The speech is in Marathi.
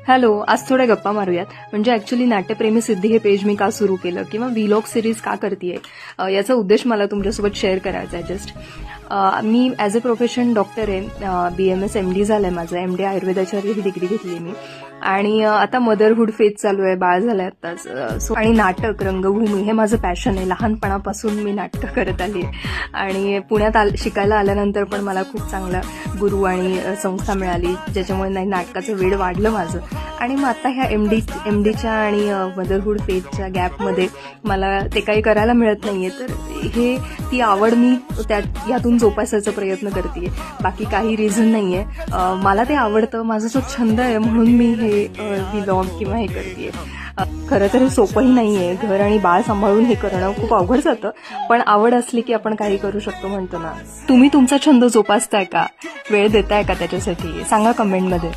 हॅलो, आज थोड्या गप्पा मारूयात. म्हणजे ॲक्च्युली नाट्यप्रेमी सिद्धी हे पेज मी का सुरू केलं किंवा व्लॉग सिरीज का करतेय याचा उद्देश मला तुमच्यासोबत शेअर करायचा आहे. Just me as a profession doctor आहे. BMS MD झालं आहे माझं. MD आयुर्वेदाची ही डिग्री घेतली मी. आणि आता मदरहूड फेज चालू आहे, बाळ झालं आहे आत्ताच. सो आणि नाटक, रंगभूमी हे माझं पॅशन आहे. लहानपणापासून मी नाटकं करत आली आहे. आणि पुण्यात शिकायला आल्यानंतर पण मला खूप चांगला गुरु आणि संस्था मिळाली, ज्याच्यामुळे नाटकाचं वेड वाढलं माझं. आणि मग आता ह्या MDच्या आणि मदरहूड फेजच्या गॅपमध्ये मला ते काही करायला मिळत नाहीये, तर हे ती आवड मी यातून जोपासायचा प्रयत्न करते. बाकी काही रिझन नाहीये. मला ते आवडतं, माझा जो छंद आहे म्हणून मी हे व्लॉग किंवा हे करते. खरं तर हे सोपंही नाहीये. घर आणि बाळ सांभाळून हे करणं खूप अवघड जातं, पण आवड असली की आपण काही करू शकतो म्हणतो ना. तुम्ही तुमचा छंद जोपासताय का? वेळ देताय का त्याच्यासाठी? सांगा कमेंटमध्ये.